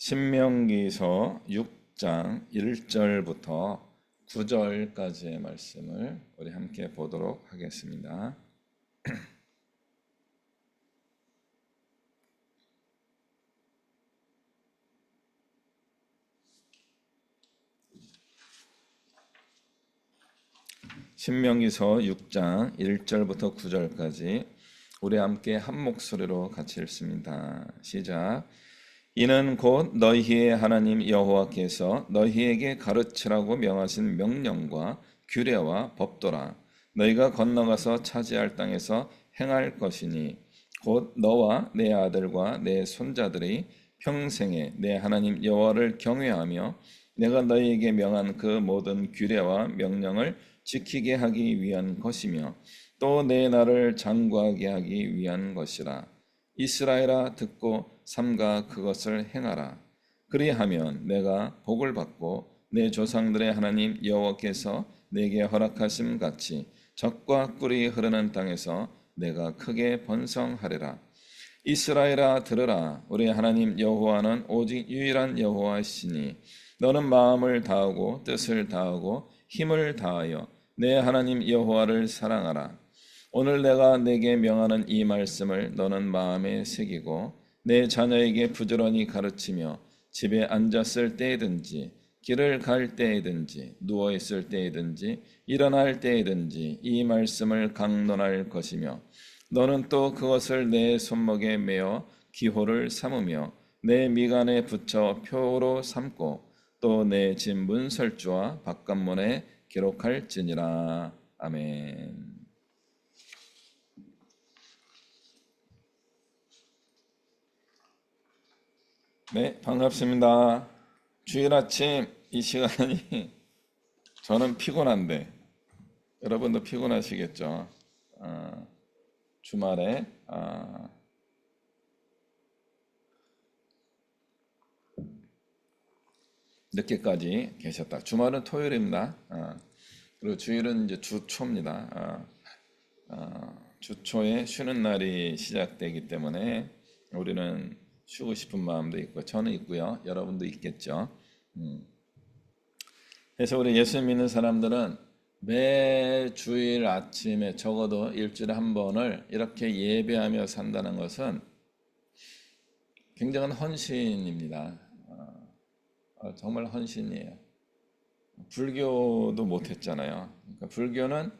신명기서 6장 1절부터 9절까지의 말씀을 우리 함께 보도록 하겠습니다. 신명기서 6장 1절부터 9절까지 우리 함께 한 목소리로 같이 읽습니다. 시작. 이는 곧 너희의 하나님 여호와께서 너희에게 가르치라고 명하신 명령과 규례와 법도라. 너희가 건너가서 차지할 땅에서 행할 것이니 곧 너와 내 아들과 내 손자들이 평생에 내 하나님 여호와를 경외하며 내가 너희에게 명한 그 모든 규례와 명령을 지키게 하기 위한 것이며 또 내 나를 장구하게 하기 위한 것이라. 이스라엘아 듣고 삼가 그것을 행하라. 그리하면 내가 복을 받고 내 조상들의 하나님 여호와께서 내게 허락하심 같이 젖과 꿀이 흐르는 땅에서 내가 크게 번성하리라. 이스라엘아 들으라. 우리 하나님 여호와는 오직 유일한 여호와시니 너는 마음을 다하고 뜻을 다하고 힘을 다하여 내 하나님 여호와를 사랑하라. 오늘 내가 내게 명하는 이 말씀을 너는 마음에 새기고 내 자녀에게 부지런히 가르치며 집에 앉았을 때이든지 길을 갈 때이든지 누워있을 때이든지 일어날 때이든지 이 말씀을 강론할 것이며 너는 또 그것을 내 손목에 메어 기호를 삼으며 내 미간에 붙여 표로 삼고 또 내 집 문설주와 바깥문에 기록할지니라. 아멘. 네, 반갑습니다. 주일 아침 이 시간이 저는 피곤한데 여러분도 피곤하시겠죠? 주말에 늦게까지 계셨다. 주말은 토요일입니다. 그리고 주일은 이제 주초입니다. 주초에 쉬는 날이 시작되기 때문에 우리는 쉬고 싶은 마음도 있고 저는 있고요. 여러분도 있겠죠. 그래서 우리 예수 믿는 사람들은 매 주일 아침에 적어도 일주일에 한 번을 이렇게 예배하며 산다는 것은 굉장한 헌신입니다. 정말 헌신이에요. 불교도 못했잖아요. 그러니까 불교는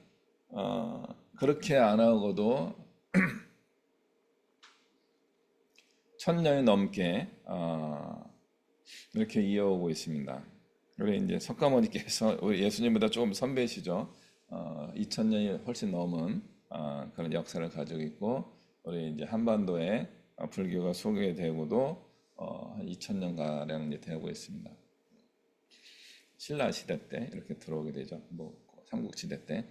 그렇게 안 하고도 1000년이 넘게 이렇게 이어오고 있습니다. 우리 이제 석가모니께서 우리 예수님보다 조금 선배시죠. 2000년이 훨씬 넘은 그런 역사를 가지고 있고 우리 이제 한반도에 불교가 소개되고도 한 2000년 가량 이제 되고 있습니다. 신라 시대 때 이렇게 들어오게 되죠. 뭐 삼국 시대 때.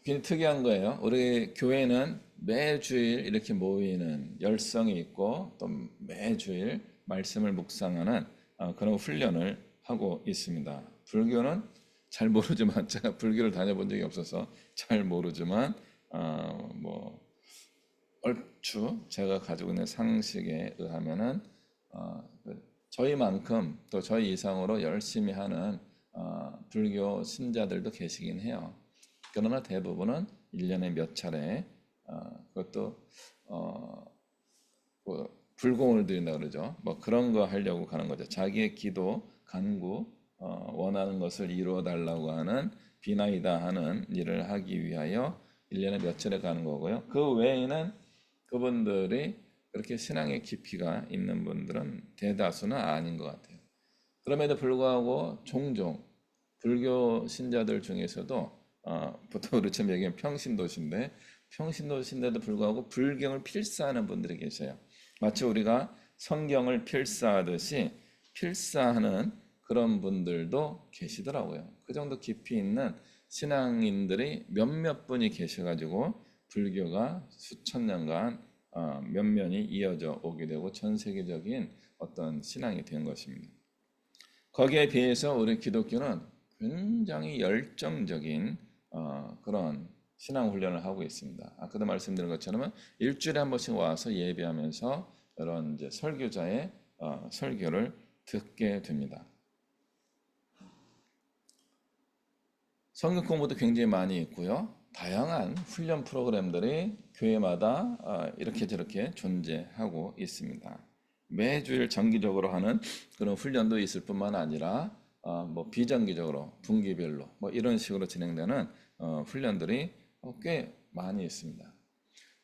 굉장히 특이한 거예요. 우리 교회는 매주일 이렇게 모이는 열성이 있고 또 매주일 말씀을 묵상하는 그런 훈련을 하고 있습니다. 불교는 잘 모르지만 제가 불교를 다녀본 적이 없어서 잘 모르지만 뭐 얼추 제가 가지고 있는 상식에 의하면은 저희만큼 또 저희 이상으로 열심히 하는 불교 신자들도 계시긴 해요. 그러나 대부분은 1년에 몇 차례 그것도 뭐 불공을 드린다 그러죠. 뭐 그런 거 하려고 가는 거죠. 자기의 기도, 간구, 원하는 것을 이루어 달라고 하는 비나이다 하는 일을 하기 위하여 1년에 몇 차례 가는 거고요. 그 외에는 그분들이 그렇게 신앙의 깊이가 있는 분들은 대다수는 아닌 것 같아요. 그럼에도 불구하고 종종 불교 신자들 중에서도 보통 우리처럼 얘기하면 평신도신데 평신도신데도 불구하고 불경을 필사하는 분들이 계셔요. 마치 우리가 성경을 필사하듯이 필사하는 그런 분들도 계시더라고요. 그 정도 깊이 있는 신앙인들이 몇몇 분이 계셔가지고 불교가 수천 년간 면면이 이어져 오게 되고 전 세계적인 어떤 신앙이 된 것입니다. 거기에 비해서 우리 기독교는 굉장히 열정적인 그런 신앙 훈련을 하고 있습니다. 아까도 말씀드린 것처럼 일주일에 한 번씩 와서 예배하면서 이런 이제 설교자의 설교를 듣게 됩니다. 성경 공부도 굉장히 많이 있고요. 다양한 훈련 프로그램들이 교회마다 이렇게 저렇게 존재하고 있습니다. 매주일 정기적으로 하는 그런 훈련도 있을 뿐만 아니라 뭐 비정기적으로 분기별로 뭐 이런 식으로 진행되는 훈련들이 꽤 많이 있습니다.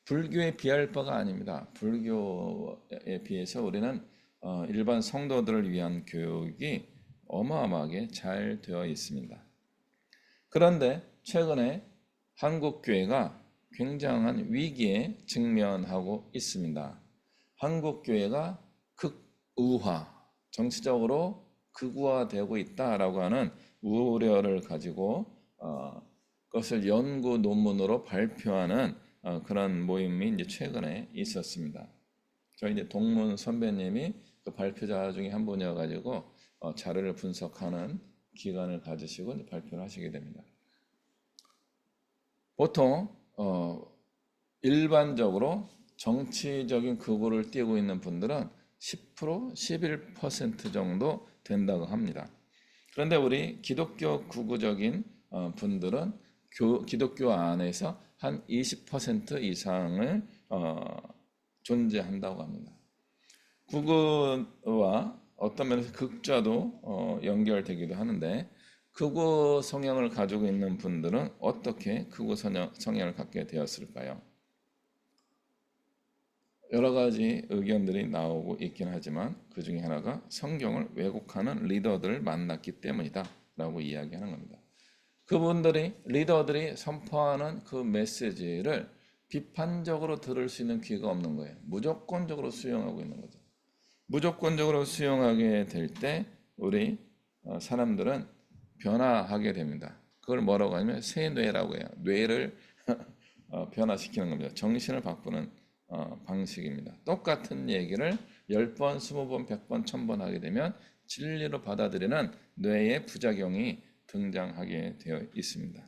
불교에 비할 바가 아닙니다. 불교에 비해서 우리는 일반 성도들을 위한 교육이 어마어마하게 잘 되어 있습니다. 그런데 최근에 한국 교회가 굉장한 위기에 직면하고 있습니다. 한국 교회가 극우화, 정치적으로 극우화되고 있다라고 하는 우려를 가지고 그것을 연구 논문으로 발표하는 그런 모임이 이제 최근에 있었습니다. 저희 이제 동문 선배님이 그 발표자 중에 한 분이어가지고 자료를 분석하는 기간을 가지시고 발표를 하시게 됩니다. 보통 일반적으로 정치적인 극우를 띠고 있는 분들은 10%, 11% 정도 된다고 합니다. 그런데 우리 기독교 극우적인 분들은 기독교 안에서 한 20% 이상을 존재한다고 합니다. 극우와 어떤 면에서 극좌도 연결되기도 하는데 극우 성향을 가지고 있는 분들은 어떻게 극우 성향을 갖게 되었을까요? 여러 가지 의견들이 나오고 있긴 하지만 그 중에 하나가 성경을 왜곡하는 리더들을 만났기 때문이다 라고 이야기하는 겁니다. 그분들이 리더들이 선포하는 그 메시지를 비판적으로 들을 수 있는 귀가 없는 거예요. 무조건적으로 수용하고 있는 거죠. 무조건적으로 수용하게 될 때 우리 사람들은 변화하게 됩니다. 그걸 뭐라고 하냐면 세뇌라고 해요. 뇌를 변화시키는 겁니다. 정신을 바꾸는 방식입니다. 똑같은 얘기를 10번, 20번, 100번, 1000번 하게 되면 진리로 받아들이는 뇌의 부작용이 등장하게 되어 있습니다.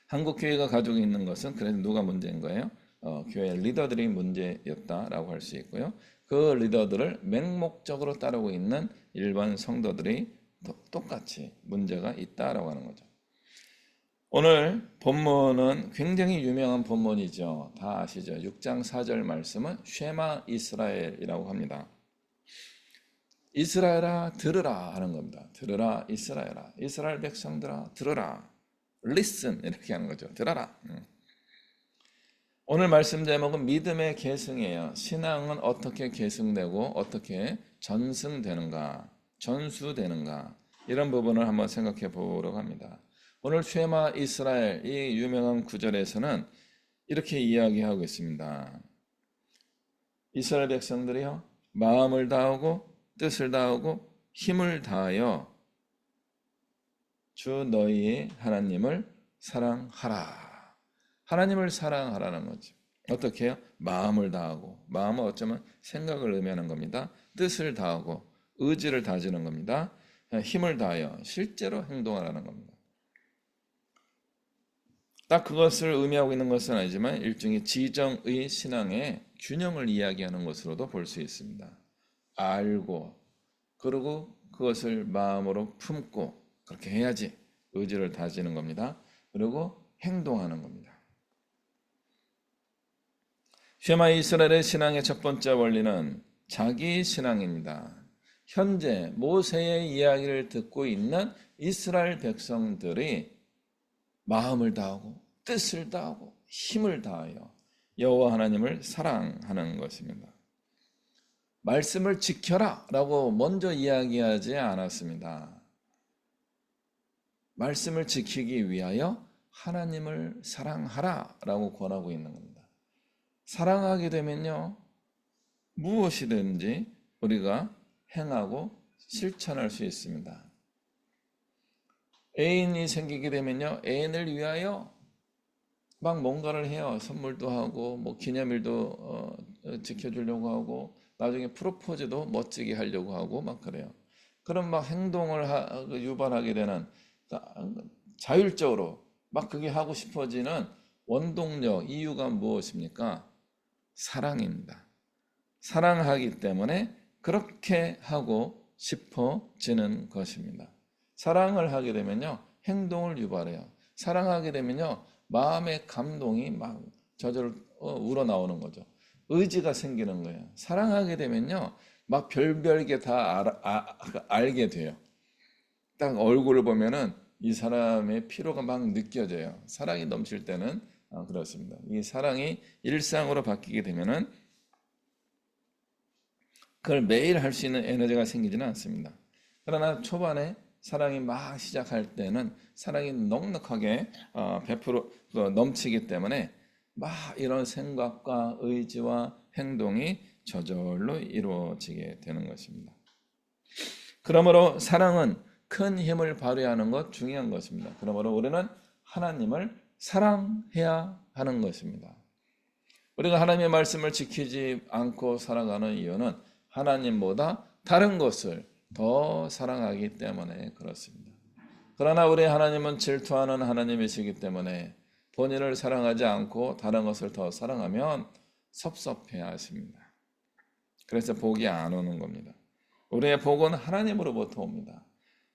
한국 교회가 가지고 있는 것은 그래서 누가 문제인 거예요? 교회 리더들이 문제였다라고 할 수 있고요. 그 리더들을 맹목적으로 따르고 있는 일반 성도들이 똑같이 문제가 있다라고 하는 거죠. 오늘 본문은 굉장히 유명한 본문이죠. 다 아시죠? 6장 4절 말씀은 쉐마 이스라엘이라고 합니다. 이스라엘아 들으라 하는 겁니다. 들으라 이스라엘아, 이스라엘 백성들아 들으라. listen 이렇게 하는 거죠. 들어라. 오늘 말씀 제목은 믿음의 계승이에요. 신앙은 어떻게 계승되고 어떻게 전승되는가, 전수되는가 이런 부분을 한번 생각해 보려고 합니다. 오늘 쉐마 이스라엘 이 유명한 구절에서는 이렇게 이야기하고 있습니다. 이스라엘 백성들이요 마음을 다하고 뜻을 다하고 힘을 다하여 주 너희의 하나님을 사랑하라. 하나님을 사랑하라는 거죠. 어떻게 해요? 마음을 다하고, 마음은 어쩌면 생각을 의미하는 겁니다. 뜻을 다하고 의지를 다지는 겁니다. 힘을 다하여 실제로 행동하라는 겁니다. 딱 그것을 의미하고 있는 것은 아니지만 일종의 지정의 신앙의 균형을 이야기하는 것으로도 볼 수 있습니다. 알고 그리고 그것을 마음으로 품고 그렇게 해야지 의지를 다지는 겁니다. 그리고 행동하는 겁니다. 쉐마 이스라엘의 신앙의 첫 번째 원리는 자기 신앙입니다. 현재 모세의 이야기를 듣고 있는 이스라엘 백성들이 마음을 다하고 뜻을 다하고 힘을 다하여 여호와 하나님을 사랑하는 것입니다. 말씀을 지켜라 라고 먼저 이야기하지 않았습니다. 말씀을 지키기 위하여 하나님을 사랑하라 라고 권하고 있는 겁니다. 사랑하게 되면요 무엇이든지 우리가 행하고 실천할 수 있습니다. 애인이 생기게 되면요 애인을 위하여 막 뭔가를 해요. 선물도 하고 뭐 기념일도 지켜주려고 하고 나중에 프로포즈도 멋지게 하려고 하고 막 그래요. 그럼 막 행동을 유발하게 되는 자율적으로 막 그게 하고 싶어지는 원동력 이유가 무엇입니까? 사랑입니다. 사랑하기 때문에 그렇게 하고 싶어지는 것입니다. 사랑을 하게 되면요, 행동을 유발해요. 사랑하게 되면요, 마음의 감동이 막 저절로 우러나오는 거죠. 의지가 생기는 거예요. 사랑하게 되면요, 막 별별게 다 알게 돼요. 딱 얼굴을 보면은 이 사람의 피로가 막 느껴져요. 사랑이 넘칠 때는 그렇습니다. 이 사랑이 일상으로 바뀌게 되면은 그걸 매일 할 수 있는 에너지가 생기지는 않습니다. 그러나 초반에 사랑이 막 시작할 때는 사랑이 넉넉하게 베풀어 넘치기 때문에 막 이런 생각과 의지와 행동이 저절로 이루어지게 되는 것입니다. 그러므로 사랑은 큰 힘을 발휘하는 것 중요한 것입니다. 그러므로 우리는 하나님을 사랑해야 하는 것입니다. 우리가 하나님의 말씀을 지키지 않고 살아가는 이유는 하나님보다 다른 것을 더 사랑하기 때문에 그렇습니다. 그러나 우리 하나님은 질투하는 하나님이시기 때문에 본인을 사랑하지 않고 다른 것을 더 사랑하면 섭섭해 하십니다. 그래서 복이 안 오는 겁니다. 우리의 복은 하나님으로부터 옵니다.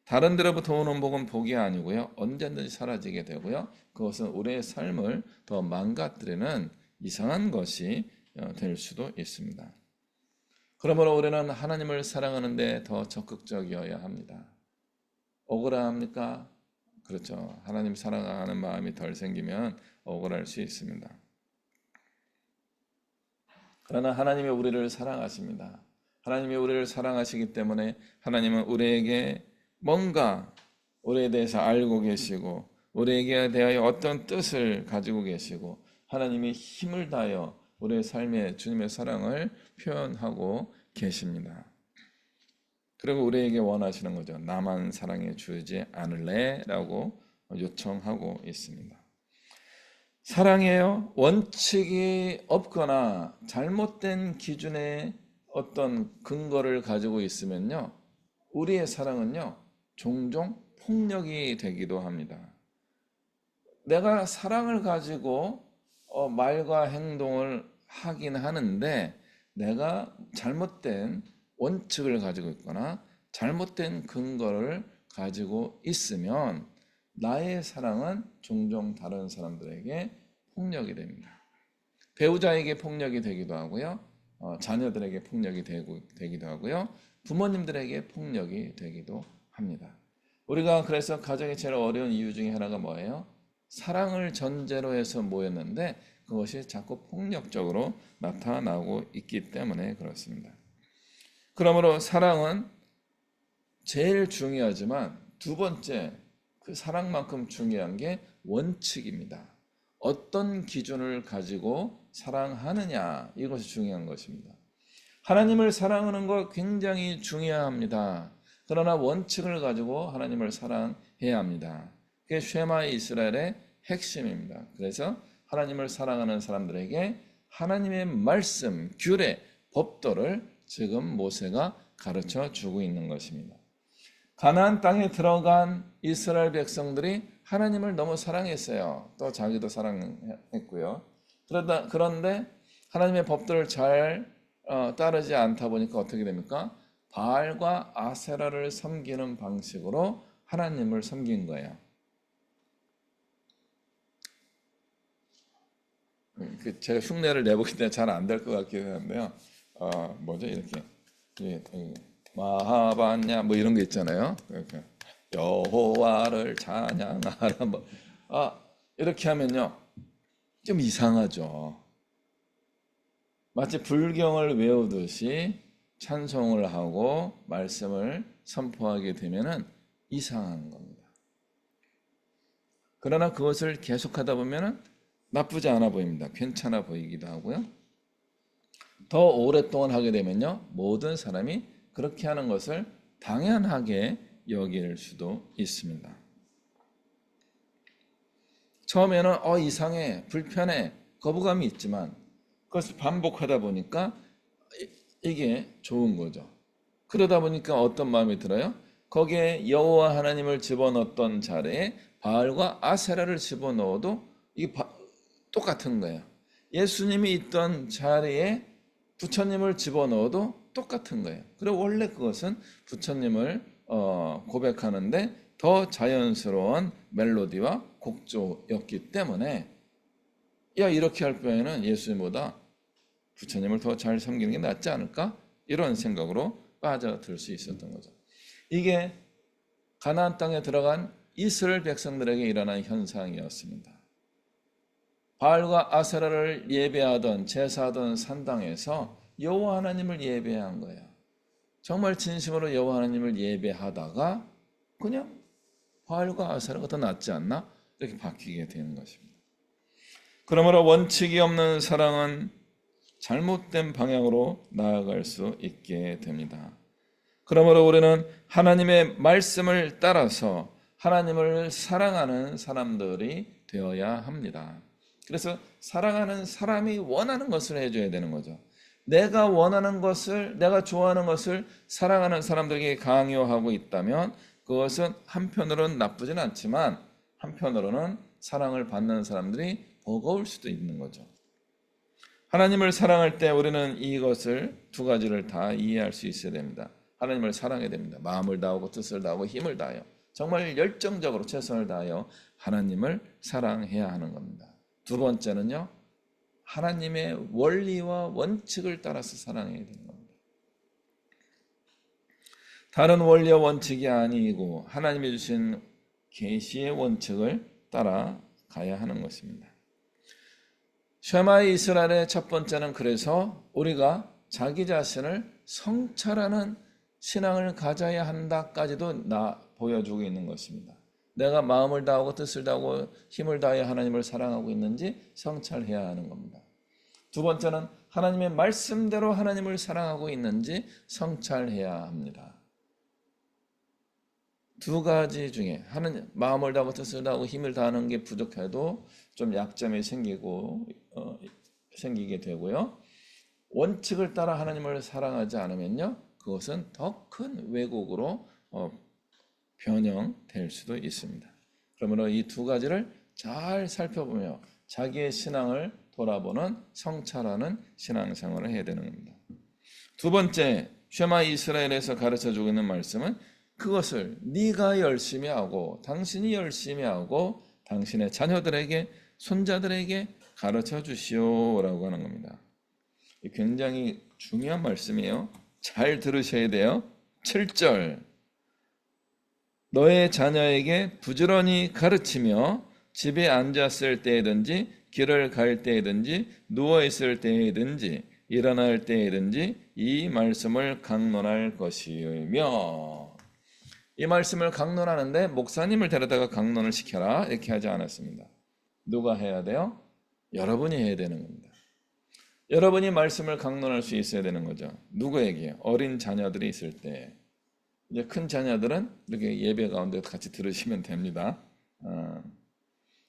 다른 데로부터 오는 복은 복이 아니고요, 언제든지 사라지게 되고요, 그것은 우리의 삶을 더 망가뜨리는 이상한 것이 될 수도 있습니다. 그러므로 우리는 하나님을 사랑하는데 더 적극적이어야 합니다. 억울합니까? 그렇죠. 하나님 사랑하는 마음이 덜 생기면 억울할 수 있습니다. 그러나 하나님이 우리를 사랑하십니다. 하나님이 우리를 사랑하시기 때문에 하나님은 우리에게 뭔가 우리에 대해서 알고 계시고 우리에게 대하여 어떤 뜻을 가지고 계시고 하나님이 힘을 다하여 우리의 삶에 주님의 사랑을 표현하고 계십니다. 그리고 우리에게 원하시는 거죠. 나만 사랑해 주지 않을래? 라고 요청하고 있습니다. 사랑에요, 원칙이 없거나 잘못된 기준의 어떤 근거를 가지고 있으면요, 우리의 사랑은요, 종종 폭력이 되기도 합니다. 내가 사랑을 가지고 말과 행동을 하긴 하는데 내가 잘못된 원칙을 가지고 있거나 잘못된 근거를 가지고 있으면 나의 사랑은 종종 다른 사람들에게 폭력이 됩니다. 배우자에게 폭력이 되기도 하고요, 자녀들에게 폭력이 되기도 하고요, 부모님들에게 폭력이 되기도 합니다. 우리가 그래서 가정이 제일 어려운 이유 중에 하나가 뭐예요? 사랑을 전제로 해서 모였는데 그것이 자꾸 폭력적으로 나타나고 있기 때문에 그렇습니다. 그러므로 사랑은 제일 중요하지만 두 번째, 그 사랑만큼 중요한 게 원칙입니다. 어떤 기준을 가지고 사랑하느냐, 이것이 중요한 것입니다. 하나님을 사랑하는 것 굉장히 중요합니다. 그러나 원칙을 가지고 하나님을 사랑해야 합니다. 그게 쉐마 이스라엘의 핵심입니다. 그래서 하나님을 사랑하는 사람들에게 하나님의 말씀, 규례, 법도를 지금 모세가 가르쳐 주고 있는 것입니다. 가나안 땅에 들어간 이스라엘 백성들이 하나님을 너무 사랑했어요. 또 자기도 사랑했고요. 그런데 하나님의 법도를 잘 따르지 않다 보니까 어떻게 됩니까? 바알과 아세라를 섬기는 방식으로 하나님을 섬긴 거예요. 제가 흉내를 내보기 때문에 잘 안 될 것 같긴 한데요. 뭐죠? 이렇게 마하반야 뭐 이런 게 있잖아요. 이렇게 여호와를 찬양하라 뭐 이렇게 하면요, 좀 이상하죠. 마치 불경을 외우듯이 찬송을 하고 말씀을 선포하게 되면은 이상한 겁니다. 그러나 그것을 계속하다 보면은 나쁘지 않아 보입니다. 괜찮아 보이기도 하고요. 더 오랫동안 하게 되면요, 모든 사람이 그렇게 하는 것을 당연하게 여길 수도 있습니다. 처음에는 이상해, 불편해, 거부감이 있지만 그것을 반복하다 보니까 이게 좋은 거죠. 그러다 보니까 어떤 마음이 들어요? 거기에 여호와 하나님을 집어넣었던 자리에 바알과 아세라를 집어넣어도 이게 똑같은 거예요. 예수님이 있던 자리에 부처님을 집어넣어도 똑같은 거예요. 그리고 원래 그것은 부처님을 고백하는데 더 자연스러운 멜로디와 곡조였기 때문에 야, 이렇게 할 바에는 예수님보다 부처님을 더 잘 섬기는 게 낫지 않을까? 이런 생각으로 빠져들 수 있었던 거죠. 이게 가나안 땅에 들어간 이스라엘 백성들에게 일어난 현상이었습니다. 바알과 아세라를 예배하던 제사하던 산당에서 여호와 하나님을 예배한 거예요. 정말 진심으로 여호와 하나님을 예배하다가 그냥 바알과 아세라가 더 낫지 않나? 이렇게 바뀌게 되는 것입니다. 그러므로 원칙이 없는 사랑은 잘못된 방향으로 나아갈 수 있게 됩니다. 그러므로 우리는 하나님의 말씀을 따라서 하나님을 사랑하는 사람들이 되어야 합니다. 그래서 사랑하는 사람이 원하는 것을 해줘야 되는 거죠. 내가 원하는 것을, 내가 좋아하는 것을 사랑하는 사람들에게 강요하고 있다면 그것은 한편으로는 나쁘진 않지만 한편으로는 사랑을 받는 사람들이 버거울 수도 있는 거죠. 하나님을 사랑할 때 우리는 이것을 두 가지를 다 이해할 수 있어야 됩니다. 하나님을 사랑해야 됩니다. 마음을 다하고 뜻을 다하고 힘을 다하여 정말 열정적으로 최선을 다하여 하나님을 사랑해야 하는 겁니다. 두 번째는요, 하나님의 원리와 원칙을 따라서 사랑해야 되는 겁니다. 다른 원리와 원칙이 아니고 하나님이 주신 계시의 원칙을 따라가야 하는 것입니다. 쉐마 이스라엘의 첫 번째는 그래서 우리가 자기 자신을 성찰하는 신앙을 가져야 한다까지도 보여주고 있는 것입니다. 내가 마음을 다하고 뜻을 다하고 힘을 다해 하나님을 사랑하고 있는지 성찰해야 하는 겁니다. 두 번째는 하나님의 말씀대로 하나님을 사랑하고 있는지 성찰해야 합니다. 두 가지 중에 하나님 마음을 다하고 뜻을 다하고 힘을 다하는 게 부족해도 좀 약점이 생기게 되고요. 원칙을 따라 하나님을 사랑하지 않으면요, 그것은 더 큰 왜곡으로 변형될 수도 있습니다. 그러므로 이 두 가지를 잘 살펴보며 자기의 신앙을 돌아보는 성찰하는 신앙생활을 해야 되는 겁니다. 두 번째, 쉐마 이스라엘에서 가르쳐주고 있는 말씀은 그것을 네가 열심히 하고 당신이 열심히 하고 당신의 자녀들에게 손자들에게 가르쳐 주시오라고 하는 겁니다. 굉장히 중요한 말씀이에요. 잘 들으셔야 돼요. 7절 너의 자녀에게 부지런히 가르치며 집에 앉았을 때든지 길을 갈 때든지 누워있을 때든지 일어날 때든지 이 말씀을 강론할 것이며, 이 말씀을 강론하는데 목사님을 데려다가 강론을 시켜라 이렇게 하지 않았습니다. 누가 해야 돼요? 여러분이 해야 되는 겁니다. 여러분이 말씀을 강론할 수 있어야 되는 거죠. 누구에게? 어린 자녀들이 있을 때. 이제 큰 자녀들은 이렇게 예배 가운데 같이 들으시면 됩니다.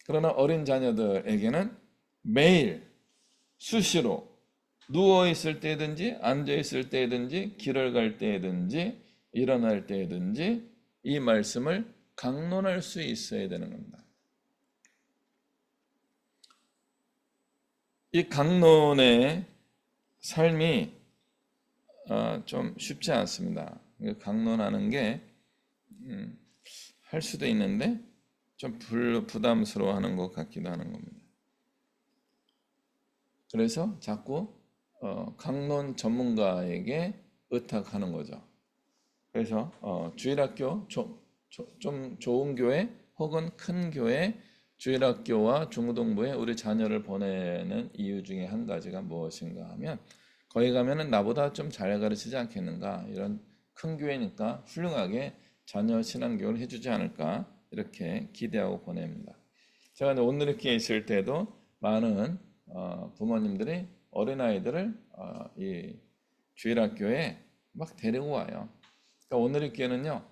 그러나 어린 자녀들에게는 매일 수시로 누워 있을 때든지 앉아 있을 때든지 길을 갈 때든지 일어날 때든지 이 말씀을 강론할 수 있어야 되는 겁니다. 이 강론의 삶이 좀 쉽지 않습니다. 강론하는 게 할 수도 있는데 좀 부담스러워하는 것 같기도 하는 겁니다. 그래서 자꾸 강론 전문가에게 의탁하는 거죠. 그래서 주일학교 좀 좋은 교회 혹은 큰 교회 주일학교와 중고등부에 우리 자녀를 보내는 이유 중에 한 가지가 무엇인가 하면 거기 가면은 나보다 좀 잘 가르치지 않겠는가, 이런 큰 교회니까 훌륭하게 자녀 신앙교육을 해주지 않을까 이렇게 기대하고 보냅니다. 제가 온누리교회에 있을 때도 많은 부모님들이 어린아이들을 이 주일학교에 막 데리고 와요. 그러니까 온누리교회는요,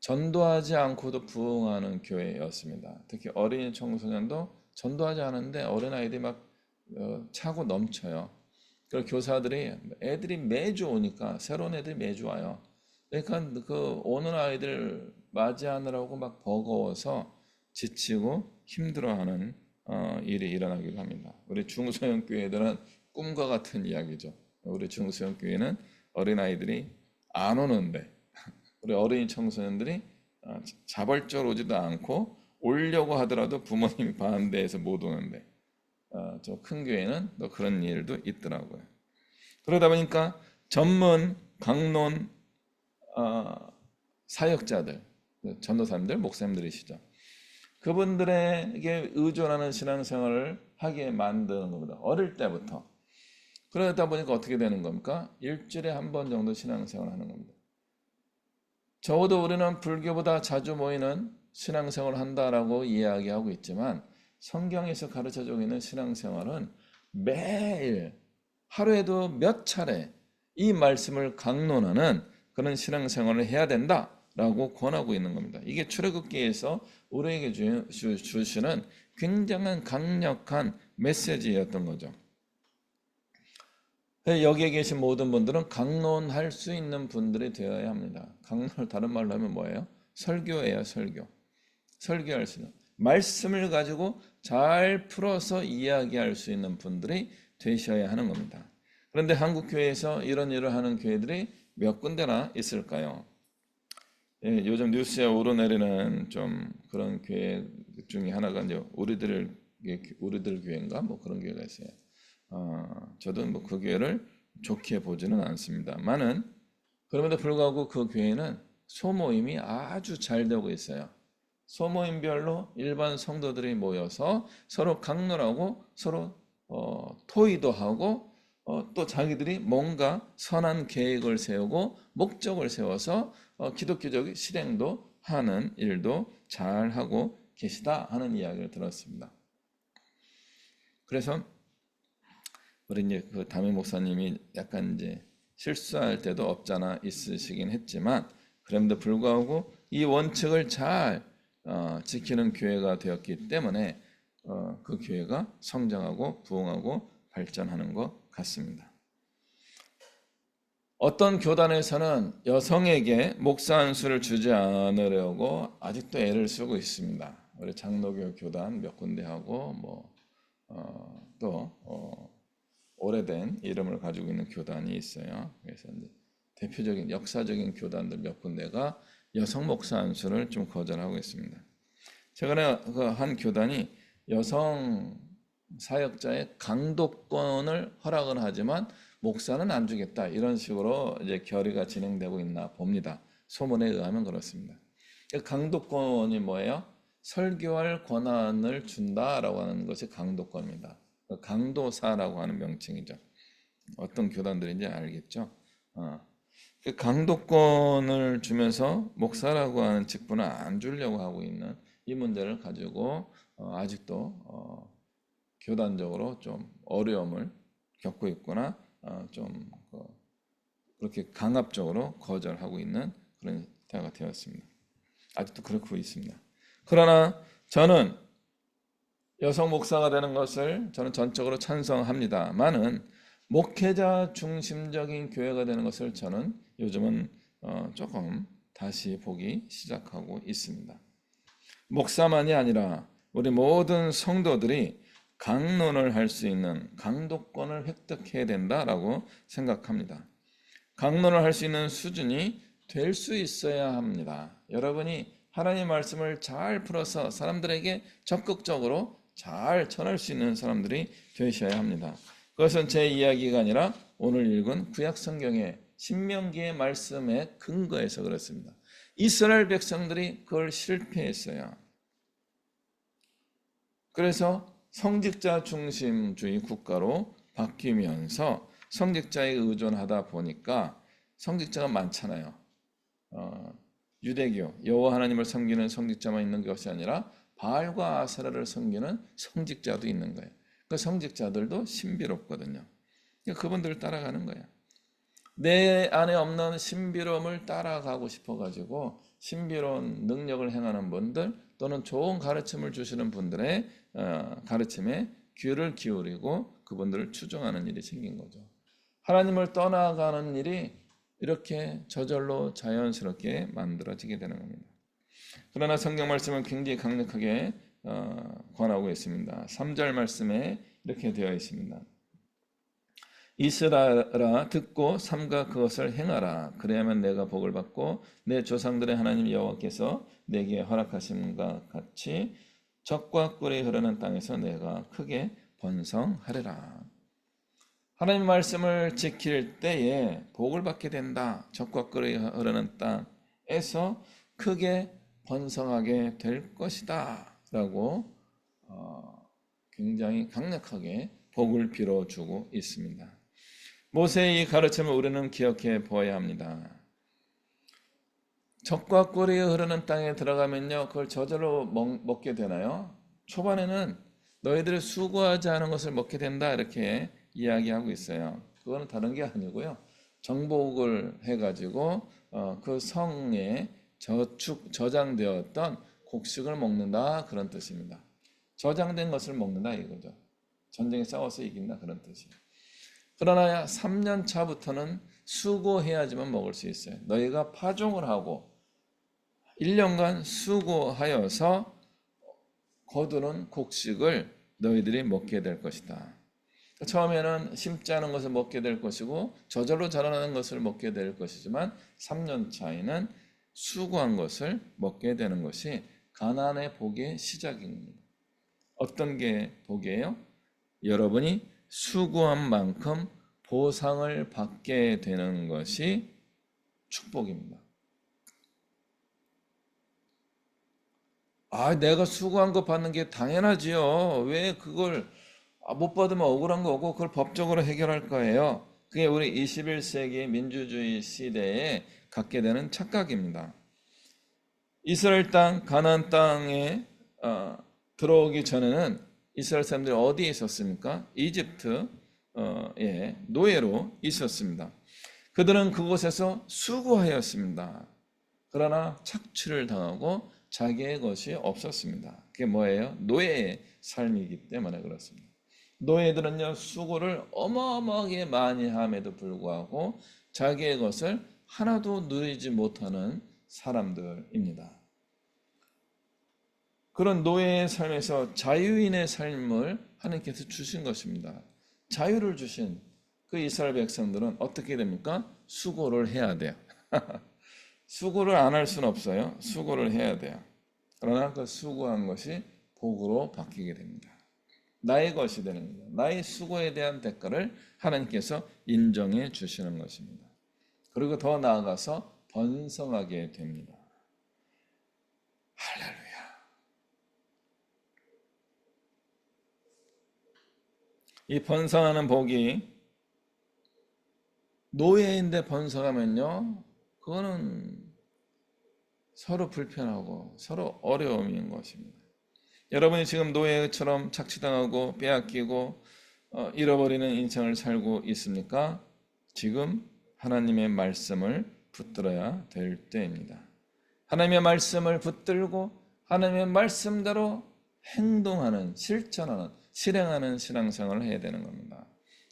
전도하지 않고도 부흥하는 교회였습니다. 특히 어린이 청소년도 전도하지 않은데 어린아이들이 막 차고 넘쳐요. 그리고 교사들이 애들이 매주 오니까 새로운 애들이 매주 와요. 그러니까 그 오는 아이들 맞이하느라고 막 버거워서 지치고 힘들어하는 일이 일어나기도 합니다. 우리 중소형 교회들은 꿈과 같은 이야기죠. 우리 중소형 교회는 어린아이들이 안 오는데 우리 어린이 청소년들이 자발적으로 오지도 않고 오려고 하더라도 부모님이 반대해서 못 오는데 저 큰 교회는 또 그런 일도 있더라고요. 그러다 보니까 전문 강론 사역자들, 전도사님들, 목사님들이시죠. 그분들에게 의존하는 신앙생활을 하게 만드는 겁니다. 어릴 때부터. 그러다 보니까 어떻게 되는 겁니까? 일주일에 한 번 정도 신앙생활을 하는 겁니다. 적어도 우리는 불교보다 자주 모이는 신앙생활을 한다라고 이야기하고 있지만 성경에서 가르쳐주고 있는 신앙생활은 매일 하루에도 몇 차례 이 말씀을 강론하는 그런 신앙생활을 해야 된다라고 권하고 있는 겁니다. 이게 출애굽기에서 우리에게 주시는 굉장한 강력한 메시지였던 거죠. 여기에 계신 모든 분들은 강론할 수 있는 분들이 되어야 합니다. 강론을 다른 말로 하면 뭐예요? 설교예요, 설교. 설교할 수 있는 말씀을 가지고 잘 풀어서 이야기할 수 있는 분들이 되셔야 하는 겁니다. 그런데 한국 교회에서 이런 일을 하는 교회들이 몇 군데나 있을까요? 요즘 뉴스에 오르내리는 좀 그런 교회 중에 하나가 이제 우리들 교회인가 뭐 그런 교회가 있어요. 저도 뭐 그 교회를 좋게 보지는 않습니다만은 그럼에도 불구하고 그 교회는 소모임이 아주 잘 되고 있어요. 소모임별로 일반 성도들이 모여서 서로 강론하고 서로 토의도 하고 또 자기들이 뭔가 선한 계획을 세우고 목적을 세워서 기독교적 실행도 하는 일도 잘 하고 계시다 하는 이야기를 들었습니다. 그래서 우리 이제 그 담임 목사님이 약간 이제 실수할 때도 없잖아 있으시긴 했지만 그럼에도 불구하고 이 원칙을 잘 지키는 교회가 되었기 때문에 그 교회가 성장하고 부흥하고 발전하는 것 같습니다. 어떤 교단에서는 여성에게 목사 안수를 주지 않으려고 아직도 애를 쓰고 있습니다. 우리 장로교 교단 몇 군데하고 또 오래된 이름을 가지고 있는 교단이 있어요. 그래서 이제 대표적인 역사적인 교단들 몇 군데가 여성 목사 안수를 좀 거절하고 있습니다. 최근에 그 한 교단이 여성 사역자의 강도권을 허락은 하지만 목사는 안 주겠다 이런 식으로 이제 결의가 진행되고 있나 봅니다. 소문에 의하면 그렇습니다. 강도권이 뭐예요? 설교할 권한을 준다라고 하는 것이 강도권입니다. 강도사라고 하는 명칭이죠. 어떤 교단들인지 알겠죠? 그 강도권을 주면서 목사라고 하는 직분을 안 주려고 하고 있는 이 문제를 가지고 아직도 교단적으로 좀 어려움을 겪고 있거나 좀 그렇게 강압적으로 거절하고 있는 그런 때가 되었습니다. 아직도 그렇고 있습니다. 그러나 저는 여성 목사가 되는 것을 저는 전적으로 찬성합니다만은 목회자 중심적인 교회가 되는 것을 저는 요즘은 조금 다시 보기 시작하고 있습니다. 목사만이 아니라 우리 모든 성도들이 강론을 할 수 있는 강도권을 획득해야 된다라고 생각합니다. 강론을 할 수 있는 수준이 될 수 있어야 합니다. 여러분이 하나님의 말씀을 잘 풀어서 사람들에게 적극적으로 잘 전할 수 있는 사람들이 되셔야 합니다. 그것은 제 이야기가 아니라 오늘 읽은 구약 성경의 신명기의 말씀에 근거해서 그렇습니다. 이스라엘 백성들이 그걸 실패했어요. 그래서 성직자 중심주의 국가로 바뀌면서 성직자에 의존하다 보니까 성직자가 많잖아요. 유대교 여호와 하나님을 섬기는 성직자만 있는 것이 아니라 바알과 아세라를 섬기는 성직자도 있는 거예요. 그 성직자들도 신비롭거든요. 그분들을 따라가는 거예요. 내 안에 없는 신비로움을 따라가고 싶어가지고 신비로운 능력을 행하는 분들 또는 좋은 가르침을 주시는 분들의 가르침에 귀를 기울이고 그분들을 추종하는 일이 생긴 거죠. 하나님을 떠나가는 일이 이렇게 저절로 자연스럽게 만들어지게 되는 겁니다. 그러나 성경 말씀은 굉장히 강력하게 권하고 있습니다. 3절 말씀에 이렇게 되어 있습니다. 이스라엘아 듣고 삼가 그것을 행하라. 그래야만 내가 복을 받고 내 조상들의 하나님 여호와께서 내게 허락하심과 같이 젖과 꿀이 흐르는 땅에서 내가 크게 번성하리라. 하나님의 말씀을 지킬 때에 복을 받게 된다. 젖과 꿀이 흐르는 땅에서 크게 번성하게 될 것이다 라고 굉장히 강력하게 복을 빌어주고 있습니다. 모세의 이 가르침을 우리는 기억해 보아야 합니다. 젖과 꿀이 흐르는 땅에 들어가면요, 그걸 저절로 먹게 되나요? 초반에는 너희들이 수고하지 않은 것을 먹게 된다 이렇게 이야기하고 있어요. 그거는 다른 게 아니고요, 정복을 해가지고 그 성에 저장되었던 곡식을 먹는다 그런 뜻입니다. 저장된 것을 먹는다 이거죠. 전쟁에 싸워서 이긴다 그런 뜻이에요. 그러나 3년 차부터는 수고해야지만 먹을 수 있어요. 너희가 파종을 하고 1년간 수고하여서 거두는 곡식을 너희들이 먹게 될 것이다. 처음에는 심지 않은 것을 먹게 될 것이고 저절로 자라나는 것을 먹게 될 것이지만 3년 차에는 수고한 것을 먹게 되는 것이 가나안의 복의 시작입니다. 어떤 게 복이에요? 여러분이 수고한 만큼 보상을 받게 되는 것이 축복입니다. 내가 수고한 거 받는 게 당연하지요. 왜 그걸 못 받으면 억울한 거고 그걸 법적으로 해결할 거예요. 그게 우리 21세기 민주주의 시대에 갖게 되는 착각입니다. 이스라엘 땅, 가나안 땅에 들어오기 전에는 이스라엘 사람들이 어디에 있었습니까? 이집트의 노예로 있었습니다. 그들은 그곳에서 수고하였습니다. 그러나 착취를 당하고 자기의 것이 없었습니다. 그게 뭐예요? 노예의 삶이기 때문에 그렇습니다. 노예들은요, 수고를 어마어마하게 많이 함에도 불구하고 자기의 것을 하나도 누리지 못하는 사람들입니다. 그런 노예의 삶에서 자유인의 삶을 하나님께서 주신 것입니다. 자유를 주신 그 이스라엘 백성들은 어떻게 됩니까? 수고를 해야 돼요. 수고를 안 할 수는 없어요. 수고를 해야 돼요. 그러나 그 수고한 것이 복으로 바뀌게 됩니다. 나의 것이 되는 거예요. 나의 수고에 대한 대가를 하나님께서 인정해 주시는 것입니다. 그리고 더 나아가서 번성하게 됩니다. 할렐루야. 이 번성하는 복이 노예인데 번성하면요, 그거는 서로 불편하고 서로 어려움인 것입니다. 여러분이 지금 노예처럼 착취당하고 빼앗기고 잃어버리는 인생을 살고 있습니까? 지금 하나님의 말씀을 붙들어야 될 때입니다. 하나님의 말씀을 붙들고 하나님의 말씀대로 행동하는, 실천하는, 실행하는 신앙생활을 해야 되는 겁니다.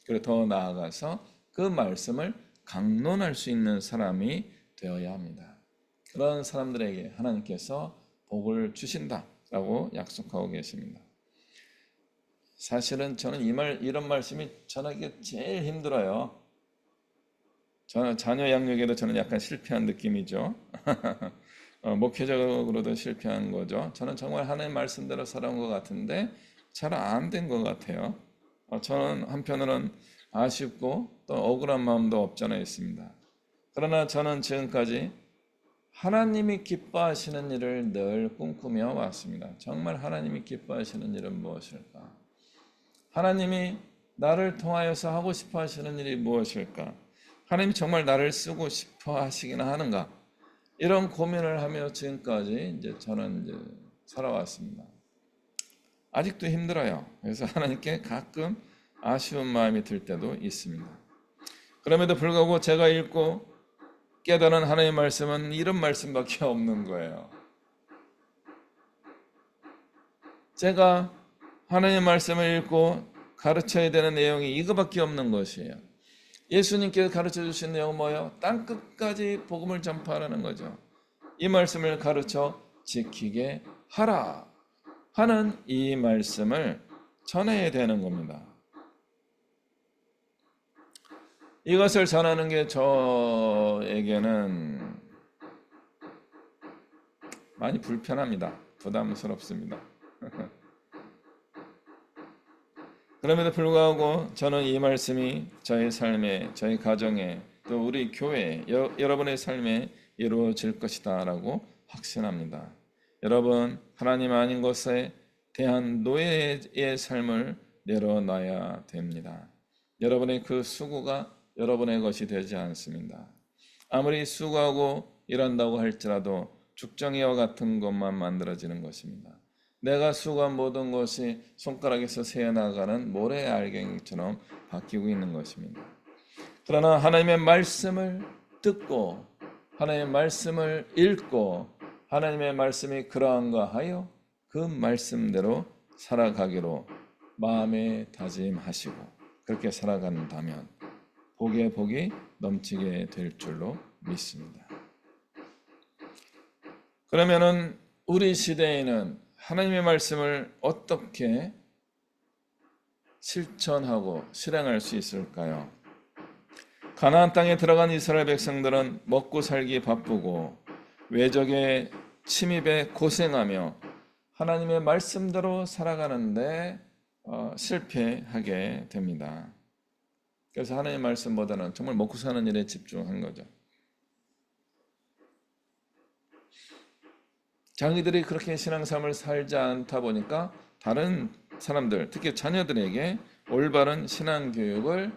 그리고 더 나아가서 그 말씀을 강론할 수 있는 사람이 되어야 합니다. 그런 사람들에게 하나님께서 복을 주신다라고 약속하고 계십니다. 사실은 저는 이런 말씀이 전하기 제일 힘들어요. 저는 자녀 양육에도 저는 약간 실패한 느낌이죠. 목회적으로도 실패한 거죠. 저는 정말 하나님 말씀대로 살아온 것 같은데 잘 안 된 것 같아요. 저는 한편으로는 아쉽고 또 억울한 마음도 없잖아 있습니다. 그러나 저는 지금까지 하나님이 기뻐하시는 일을 늘 꿈꾸며 왔습니다. 정말 하나님이 기뻐하시는 일은 무엇일까? 하나님이 나를 통하여서 하고 싶어 하시는 일이 무엇일까? 하나님이 정말 나를 쓰고 싶어 하시기는 하는가? 이런 고민을 하며 지금까지 저는 살아왔습니다. 아직도 힘들어요. 그래서 하나님께 가끔 아쉬운 마음이 들 때도 있습니다. 그럼에도 불구하고 제가 읽고 깨달은 하나님의 말씀은 이런 말씀밖에 없는 거예요. 제가 하나님의 말씀을 읽고 가르쳐야 되는 내용이 이거밖에 없는 것이에요. 예수님께서 가르쳐 주신 내용은 뭐예요? 땅끝까지 복음을 전파하라는 거죠. 이 말씀을 가르쳐 지키게 하라. 하는 이 말씀을 전해야 되는 겁니다. 이것을 전하는 게 저에게는 많이 불편합니다. 부담스럽습니다. 그럼에도 불구하고 저는 이 말씀이 저의 삶에, 저희 가정에, 또 우리 교회에, 여러분의 삶에 이루어질 것이다 라고 확신합니다. 여러분, 하나님 아닌 것에 대한 노예의 삶을 내려놔야 됩니다. 여러분의 그 수고가 여러분의 것이 되지 않습니다. 아무리 수고하고 일한다고 할지라도 죽정이와 같은 것만 만들어지는 것입니다. 내가 수고한 모든 것이 손가락에서 새어나가는 모래 알갱이처럼 바뀌고 있는 것입니다. 그러나 하나님의 말씀을 듣고 하나님의 말씀을 읽고 하나님의 말씀이 그러한가 하여 그 말씀대로 살아가기로 마음에 다짐하시고 그렇게 살아간다면 복에 복이 넘치게 될 줄로 믿습니다. 그러면은 우리 시대에는 하나님의 말씀을 어떻게 실천하고 실행할 수 있을까요? 가나안 땅에 들어간 이스라엘 백성들은 먹고 살기 바쁘고 외적의 침입에 고생하며 하나님의 말씀대로 살아가는데 실패하게 됩니다. 그래서 하나님의 말씀보다는 정말 먹고 사는 일에 집중한 거죠. 자기들이 그렇게 신앙생활을 살지 않다 보니까 다른 사람들, 특히 자녀들에게 올바른 신앙교육을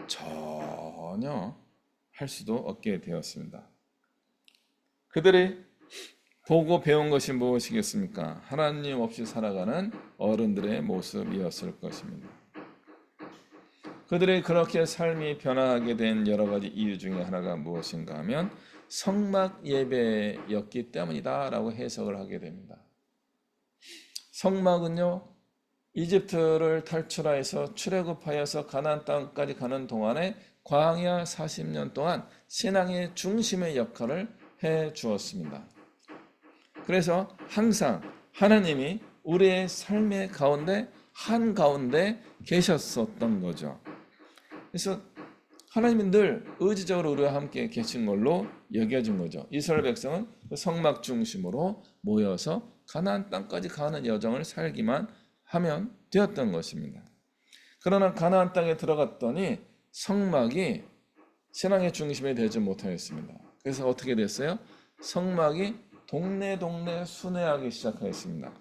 전혀 할 수도 없게 되었습니다. 그들이 보고 배운 것이 무엇이겠습니까? 하나님 없이 살아가는 어른들의 모습이었을 것입니다. 그들의 그렇게 삶이 변화하게 된 여러 가지 이유 중에 하나가 무엇인가 하면 성막 예배였기 때문이다 라고 해석을 하게 됩니다. 성막은요, 이집트를 탈출하여서 출애굽하여서 가나안 땅까지 가는 동안에 광야 40년 동안 신앙의 중심의 역할을 해 주었습니다. 그래서 항상 하나님이 우리의 삶의 가운데 한가운데 계셨었던 거죠. 그래서 하나님은 늘 의지적으로 우리와 함께 계신 걸로 여겨진 거죠. 이스라엘 백성은 성막 중심으로 모여서 가나안 땅까지 가는 여정을 살기만 하면 되었던 것입니다. 그러나 가나안 땅에 들어갔더니 성막이 신앙의 중심이 되지 못하였습니다. 그래서 어떻게 됐어요? 성막이 동네 순회하기 시작하였습니다.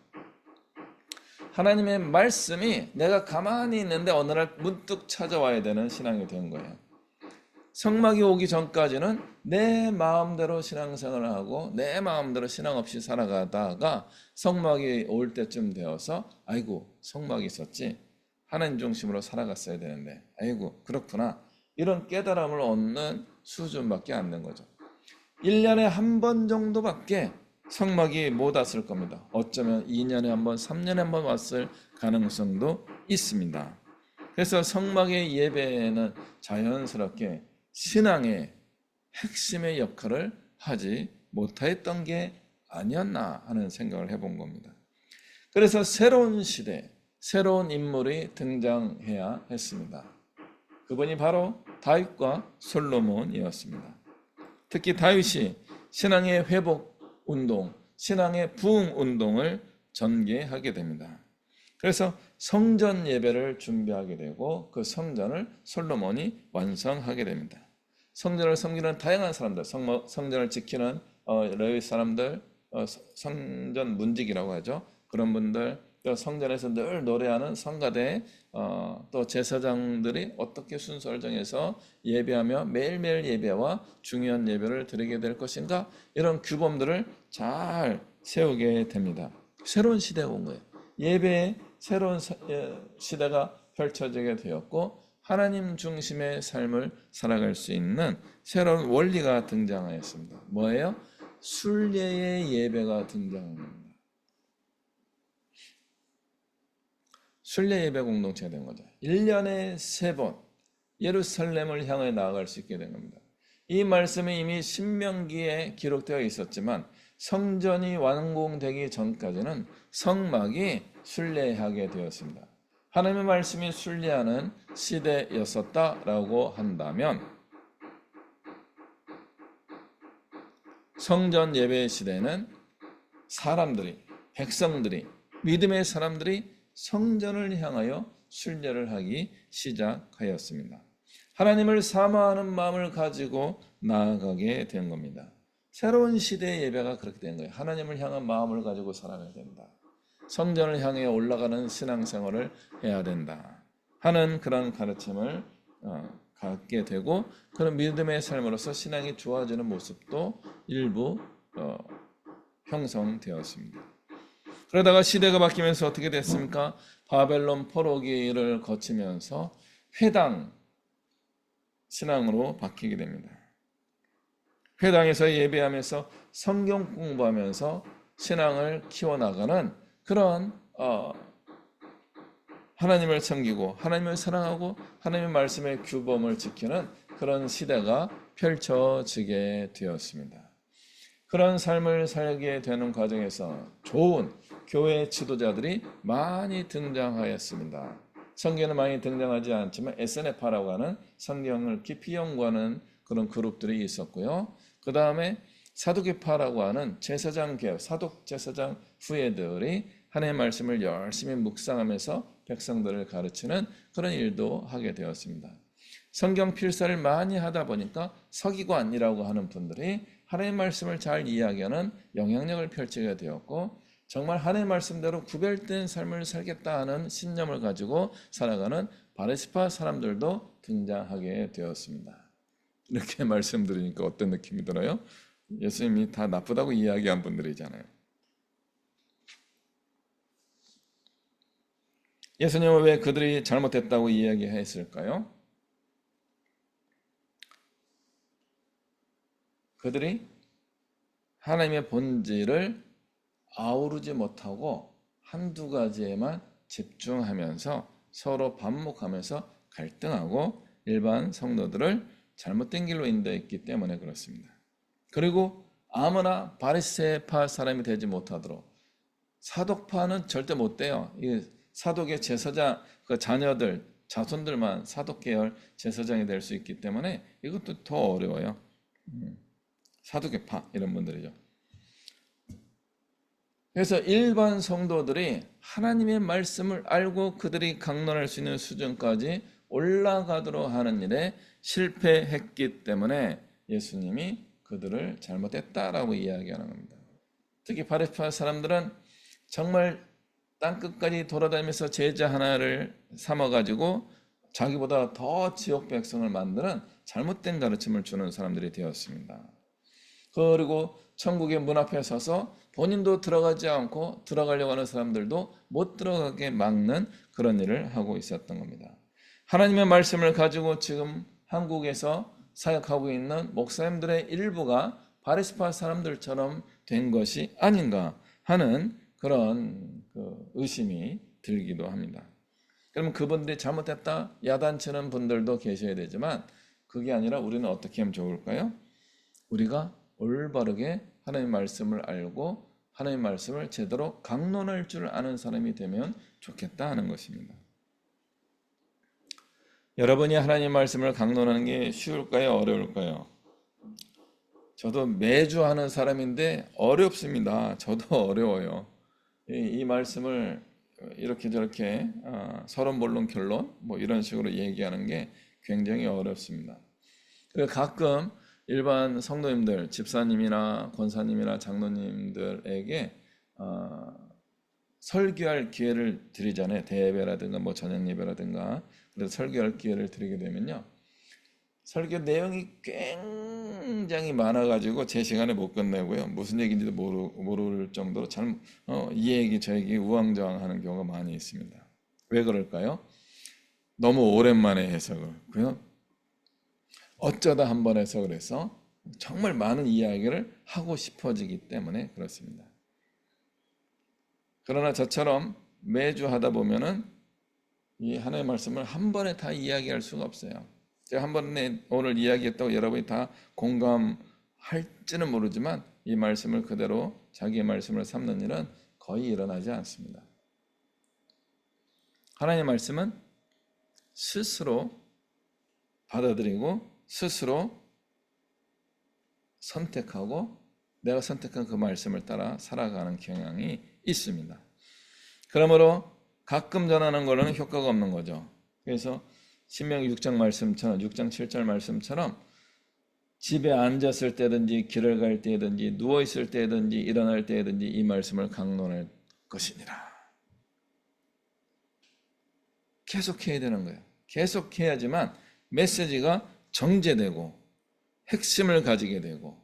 하나님의 말씀이 내가 가만히 있는데 어느 날 문득 찾아와야 되는 신앙이 된 거예요. 성막이 오기 전까지는 내 마음대로 신앙생활을 하고 내 마음대로 신앙 없이 살아가다가 성막이 올 때쯤 되어서 아이고 성막이 있었지, 하나님 중심으로 살아갔어야 되는데 아이고 그렇구나, 이런 깨달음을 얻는 수준밖에 안 된 거죠. 1년에 한 번 정도밖에 성막이 못 왔을 겁니다. 어쩌면 2년에 한 번, 3년에 한 번 왔을 가능성도 있습니다. 그래서 성막의 예배는 자연스럽게 신앙의 핵심의 역할을 하지 못했던 게 아니었나 하는 생각을 해본 겁니다. 그래서 새로운 시대, 새로운 인물이 등장해야 했습니다. 그분이 바로 다윗과 솔로몬이었습니다. 특히 다윗이 신앙의 회복 운동, 신앙의 부흥 운동을 전개하게 됩니다. 그래서 성전 예배를 준비하게 되고 그 성전을 솔로몬이 완성하게 됩니다. 성전을 섬기는 다양한 사람들, 성전을 지키는 레위 사람들, 성전 문직이라고 하죠. 그런 분들, 또 성전에서 늘 노래하는 성가대, 또 제사장들이 어떻게 순서를 정해서 예배하며 매일매일 예배와 중요한 예배를 드리게 될 것인가, 이런 규범들을 잘 세우게 됩니다. 새로운 시대가 온 거예요. 예배의 새로운 시대가 펼쳐지게 되었고 하나님 중심의 삶을 살아갈 수 있는 새로운 원리가 등장하였습니다. 뭐예요? 순례의 예배가 등장합니다. 순례 예배 공동체가 된 거죠. 1년에 3번 예루살렘을 향해 나아갈 수 있게 된 겁니다. 이 말씀이 이미 신명기에 기록되어 있었지만 성전이 완공되기 전까지는 성막이 순례하게 되었습니다. 하나님의 말씀이 순례하는 시대였었다라고 한다면 성전 예배 시대는 사람들이, 백성들이, 믿음의 사람들이 성전을 향하여 순례를 하기 시작하였습니다. 하나님을 사모하는 마음을 가지고 나아가게 된 겁니다. 새로운 시대의 예배가 그렇게 된 거예요. 하나님을 향한 마음을 가지고 살아가야 된다. 성전을 향해 올라가는 신앙생활을 해야 된다 하는 그런 가르침을 갖게 되고, 그런 믿음의 삶으로서 신앙이 좋아지는 모습도 일부 형성되었습니다. 그러다가 시대가 바뀌면서 어떻게 됐습니까? 바벨론 포로기를 거치면서 회당 신앙으로 바뀌게 됩니다. 회당에서 예배하면서 성경 공부하면서 신앙을 키워나가는 그런 하나님을 섬기고 하나님을 사랑하고 하나님의 말씀의 규범을 지키는 그런 시대가 펼쳐지게 되었습니다. 그런 삶을 살게 되는 과정에서 좋은 교회 지도자들이 많이 등장하였습니다. 성경에는 많이 등장하지 않지만 SNF라고 하는 성경을 깊이 연구하는 그런 그룹들이 있었고요. 그 다음에 사두개파라고 하는 제사장 개혁, 사독 제사장 후예들이 하나님의 말씀을 열심히 묵상하면서 백성들을 가르치는 그런 일도 하게 되었습니다. 성경 필사를 많이 하다 보니까 서기관이라고 하는 분들이 하나님의 말씀을 잘 이야기하는 영향력을 펼치게 되었고, 정말 하나님의 말씀대로 구별된 삶을 살겠다 하는 신념을 가지고 살아가는 바리새파 사람들도 등장하게 되었습니다. 이렇게 말씀드리니까 어떤 느낌이 들어요? 예수님이 다 나쁘다고 이야기한 분들이잖아요. 예수님은 왜 그들이 잘못했다고 이야기했을까요? 그들이 하나님의 본질을 아우르지 못하고 한두 가지에만 집중하면서 서로 반목하면서 갈등하고 일반 성도들을 잘못된 길로 인도했기 때문에 그렇습니다. 그리고 아무나 바리새파 사람이 되지 못하도록, 사독파는 절대 못 돼요. 이 사독의 제사장 그 자녀들, 자손들만 사독 계열 제사장이 될 수 있기 때문에 이것도 더 어려워요. 사두개파 이런 분들이죠. 그래서 일반 성도들이 하나님의 말씀을 알고 그들이 강론할 수 있는 수준까지 올라가도록 하는 일에 실패했기 때문에 예수님이 그들을 잘못했다라고 이야기하는 겁니다. 특히 바리새파 사람들은 정말 땅끝까지 돌아다니면서 제자 하나를 삼아가지고 자기보다 더 지옥 백성을 만드는 잘못된 가르침을 주는 사람들이 되었습니다. 그리고 천국의 문 앞에 서서 본인도 들어가지 않고 들어가려고 하는 사람들도 못 들어가게 막는 그런 일을 하고 있었던 겁니다. 하나님의 말씀을 가지고 지금 한국에서 사역하고 있는 목사님들의 일부가 바리새파 사람들처럼 된 것이 아닌가 하는 그런 의심이 들기도 합니다. 그러면 그분들이 잘못했다 야단치는 분들도 계셔야 되지만 그게 아니라 우리는 어떻게 하면 좋을까요? 우리가 올바르게 하나님의 말씀을 알고 하나님의 말씀을 제대로 강론할 줄 아는 사람이 되면 좋겠다 하는 것입니다. 여러분이 하나님의 말씀을 강론하는 게 쉬울까요? 어려울까요? 저도 매주 하는 사람인데 어렵습니다. 저도 어려워요. 이 말씀을 이렇게 저렇게 서론본론 결론 뭐 이런 식으로 얘기하는 게 굉장히 어렵습니다. 그래서 가끔 일반 성도님들, 집사님이나 권사님이나 장로님들에게 설교할 기회를 드리잖아요. 대예배라든가 뭐 저녁 예배라든가. 그래서 설교할 기회를 드리게 되면요, 설교 내용이 굉장히 많아가지고 제 시간에 못 끝내고요, 무슨 얘기인지도 모를 정도로 이 얘기 저 얘기 우왕좌왕하는 경우가 많이 있습니다. 왜 그럴까요? 너무 오랜만에 해서 그렇고요, 어쩌다 한 번 해서 그래서 정말 많은 이야기를 하고 싶어지기 때문에 그렇습니다. 그러나 저처럼 매주 하다 보면은 이 하나님의 말씀을 한 번에 다 이야기할 수가 없어요. 제가 한 번에 오늘 이야기했다고 여러분이 다 공감할지는 모르지만 이 말씀을 그대로 자기의 말씀을 삼는 일은 거의 일어나지 않습니다. 하나님의 말씀은 스스로 받아들이고 스스로 선택하고 내가 선택한 그 말씀을 따라 살아가는 경향이 있습니다. 그러므로 가끔 전하는 걸로는 효과가 없는 거죠. 그래서 신명기 6장 말씀처럼 6장 7절 말씀처럼 집에 앉았을 때든지 길을 갈 때든지 누워있을 때든지 일어날 때든지 이 말씀을 강론할 것이니라. 계속해야 되는 거예요. 계속해야지만 메시지가 정제되고 핵심을 가지게 되고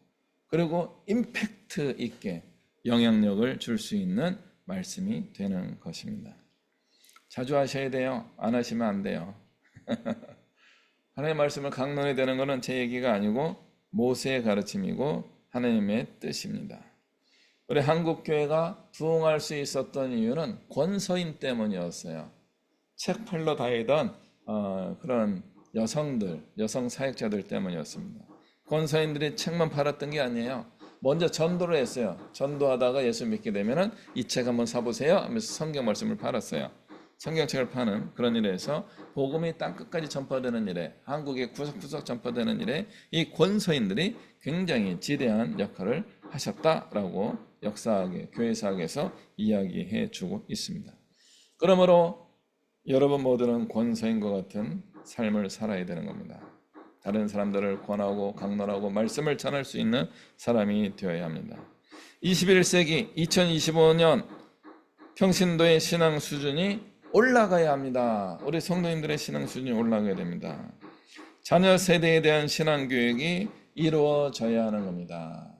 그리고 임팩트 있게 영향력을 줄 수 있는 말씀이 되는 것입니다. 자주 하셔야 돼요. 안 하시면 안 돼요. 하나님의 말씀을 강론해야 되는 것은 제 얘기가 아니고 모세의 가르침이고 하나님의 뜻입니다. 우리 한국교회가 부흥할 수 있었던 이유는 권서인 때문이었어요. 책 팔러 다니던 그런 여성들, 여성 사역자들 때문이었습니다. 권서인들이 책만 팔았던 게 아니에요. 먼저 전도를 했어요. 전도하다가 예수 믿게 되면은 이 책 한번 사보세요 하면서 성경 말씀을 팔았어요. 성경책을 파는 그런 일에서 복음이 땅끝까지 전파되는 일에 한국의 구석구석 전파되는 일에 이 권서인들이 굉장히 지대한 역할을 하셨다라고 역사학의 교회사학에서 이야기해 주고 있습니다. 그러므로 여러분 모두는 권서인과 같은 삶을 살아야 되는 겁니다. 다른 사람들을 권하고 강론하고 말씀을 전할 수 있는 사람이 되어야 합니다. 21세기 2025년 평신도의 신앙 수준이 올라가야 합니다. 우리 성도님들의 신앙 수준이 올라가야 됩니다. 자녀 세대에 대한 신앙 교육이 이루어져야 하는 겁니다.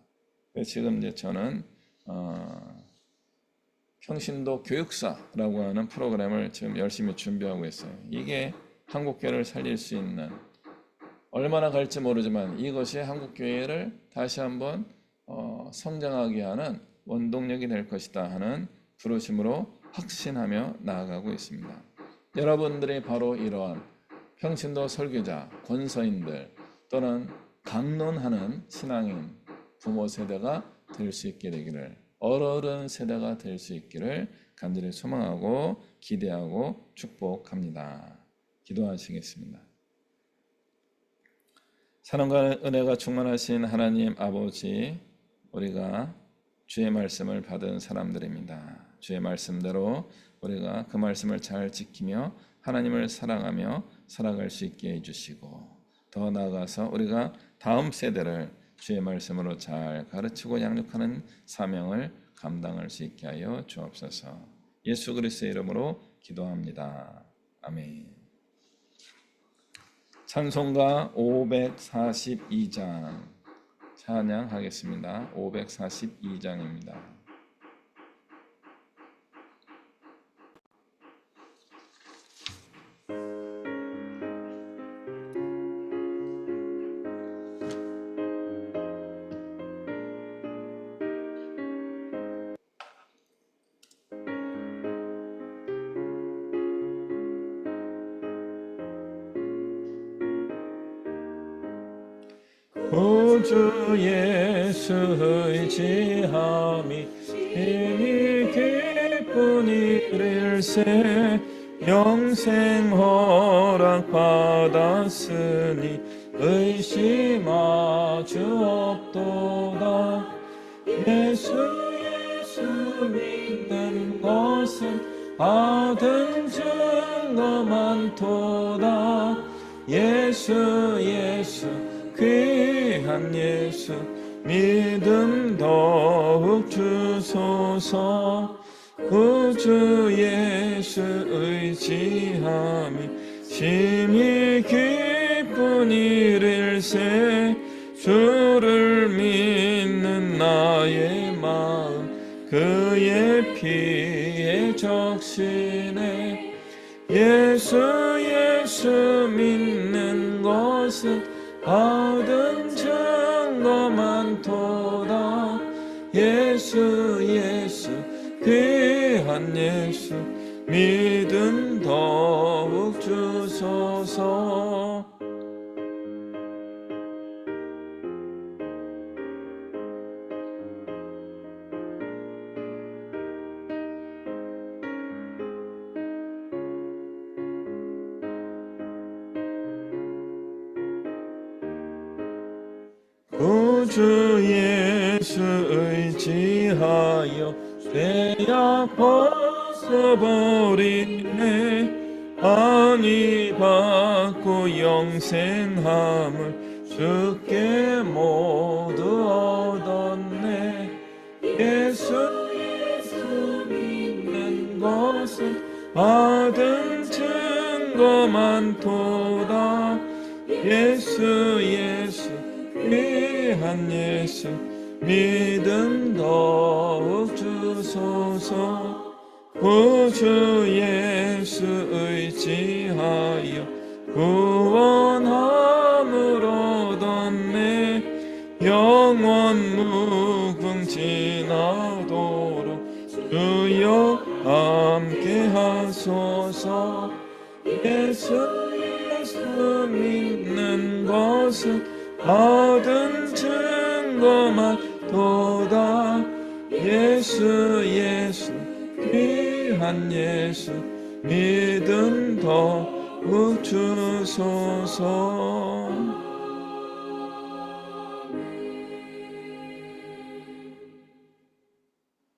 지금 이제 저는 평신도 교육사라고 하는 프로그램을 지금 열심히 준비하고 있어요. 이게 한국교회를 살릴 수 있는, 얼마나 갈지 모르지만 이것이 한국교회를 다시 한번 성장하게 하는 원동력이 될 것이다 하는 부르심으로 확신하며 나아가고 있습니다. 여러분들이 바로 이러한 평신도 설교자, 권서인들 또는 강론하는 신앙인 부모 세대가 될 수 있게 되기를, 어른 세대가 될 수 있기를 간절히 소망하고 기대하고 축복합니다. 기도하시겠습니다. 사랑과 은혜가 충만하신 하나님 아버지, 우리가 주의 말씀을 받은 사람들입니다. 주의 말씀대로 우리가 그 말씀을 잘 지키며 하나님을 사랑하며 살아갈 수 있게 해주시고, 더 나아가서 우리가 다음 세대를 주의 말씀으로 잘 가르치고 양육하는 사명을 감당할 수 있게 하여 주옵소서. 예수 그리스도의 이름으로 기도합니다. 아멘. 찬송가 542장 찬양하겠습니다. 542장입니다. 구주 예수 의지함이 힘이 기쁜 일일세, 영생 허락 받았으니 의심하주 없도다. 예수 믿는 것은 받은 증거 많도다. 예수 귀한 예수 믿음 더욱 주소서. 구주 예수 의지함이 심히 기쁜 일일세, 주를 믿는 나의 마음 그의 피에 적시네. 예수 믿는 것은 받은 증거 많도다. 예수 귀한 예수 믿음 더욱 주소서. 구주 예수 의지하여 죄악 벗어버리네. 안위 받고 영생함을 주께 모두 얻었네. 예수 믿는 것은 받은 증거만 도다. 예수 귀한 예수 믿음 더욱 주소서. 구주 예수 의지하여 구원함을 얻었네. 영원 무궁진하도록 주여 함께 하소서. 예수 믿는 것은 받은 증거만 도다. 예수 귀한 예수 믿음 더욱 주소서.